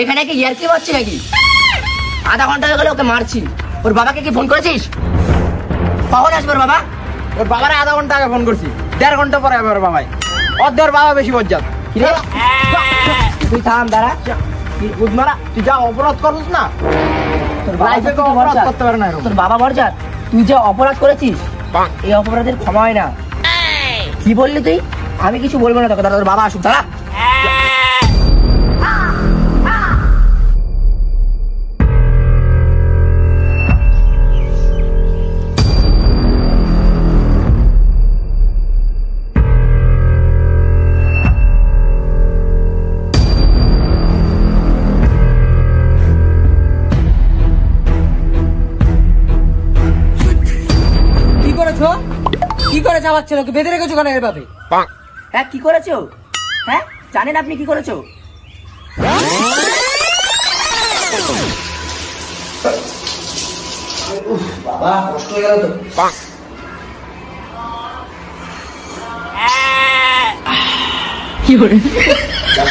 এখানে কি ইয়ার কি হচ্ছে নাকি? আধা ঘন্টা হয়ে গেল ওকে মারছি। ওর বাবাকে কি ফোন করেছিস? কখন আসবে ওর বাবা? ওর বাবারে আধা ঘন্টা আগে ফোন করছি, 1.5 ঘন্টা পরে হবে ওর বাবাই। ওর বাবা বেশি বজ্জাত। তুই থাম, দাঁড়া। বুধমারা তুই যা অপরাধ করছিস না, তোর অপরাধ করতে পারে না। তোর বাবা বজ্জাত, তুই যে অপরাধ করেছিস এই অপরাধের ক্ষমা হয় না। কি বললি তুই? আমি কিছু বলবো না তোকে, দাঁড়া তোর বাবা আসুক, দাঁড়া। কি করে চালাচ্ছে? লোকে বেঁধে রেখেছো কেন এভাবে? হ্যাঁ কি করেছো? হ্যাঁ জানেন আপনি কি করেছো? বাবা কষ্ট হয়ে গেল তো। কি করে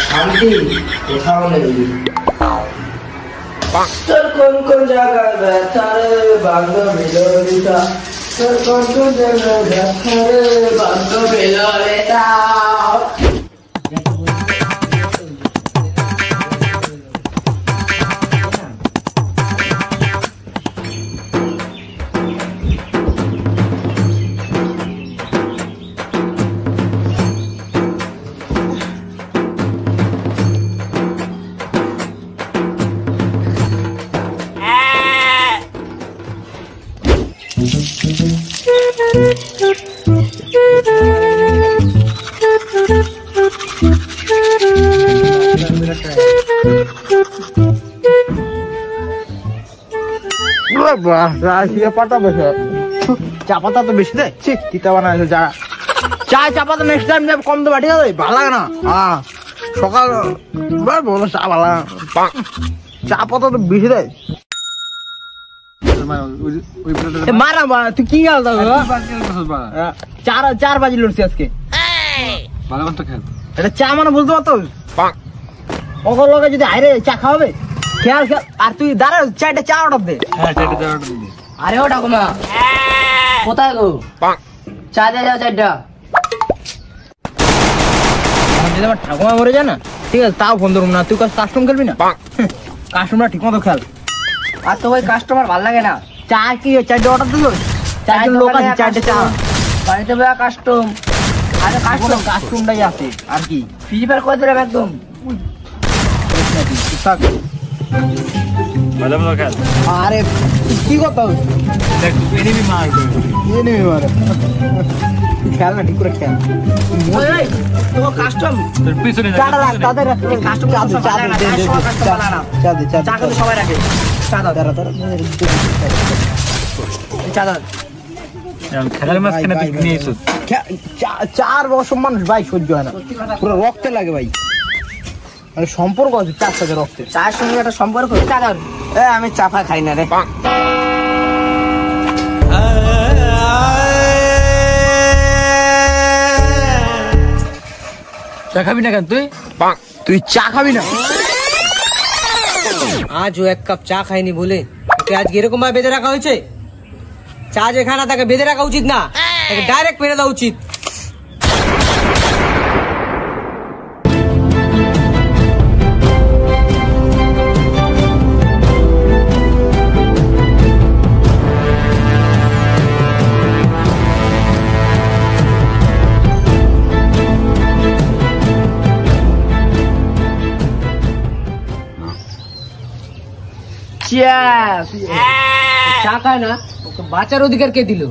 শান্তি কোথাও নেই। তোর কোন কোন জায়গায় ব্যথা রে বাংল বিলোরিতা, তোর কোন কোন জায়গায় ব্যথা রে বাংল বিলোরিতা। চা পাতা তো বেশি দেয়, তিতা বানায় যা। চা পাতা নেক্সট টাইম কম তো বাটি যাবে, ভালো লাগে না। সকাল বলো চা ভালো লাগে, চা পাতা তো বেশি দেয়। মারা তুই কি গেল? 4 বাজি লড়ছি আজকে। এটা চা মানে বুঝতে পারতো, ওগর লগে যদি হাইরে চা খাওয়াবে খেয়াল খেয়াল। আর তুই দাঁড়া, চারটে চা অর্ডার দে। আরে ও ঠাকুমা কোথায় গো? চা দিয়ে যাও 4টা। আমার ঠাকুমা মরে যায় না, ঠিক আছে তাও ফোন ধরুন না। তুই কাস্টম খেলবি না, কাস্টমার ঠিক মতো খেল। আর তো ওই কাস্টমার ভাল লাগে না। চা কি 4টে অর্ডার দিল? 4জন লোক আছে, 4টে চা বাড়িতে বেয়া কাস্টম। আরে কাস্টমটাই আছে আর কি। ফ্রি ফায়ার করে দিলাম একদম। আরে কি কথা খেয়াল না, ঠিক করে খেয়াল। কাস্টম সবাই রাখে। চার বছর মানুষ ভাই সহ্য হয় না, পুরো রক্তে লাগে ভাই। সম্পর্ক আছে চার সাথে, রক্তে চায়ের সঙ্গে একটা সম্পর্ক। আমি চাপা খাই না রে। চা খাবি না কেন তুই? তুই চা খাবি না? আজ ও 1 কাপ চা খায়নি বলে ওকে আজকে এরকম ভাবে বেঁধে রাখা হয়েছে। চা যে খানা তাকে বেঁধে রাখা উচিত না, তাকে ডাইরেক্ট মেরে দেওয়া উচিত। চা খায় না, ওকে বাঁচার অধিকার কে দিল?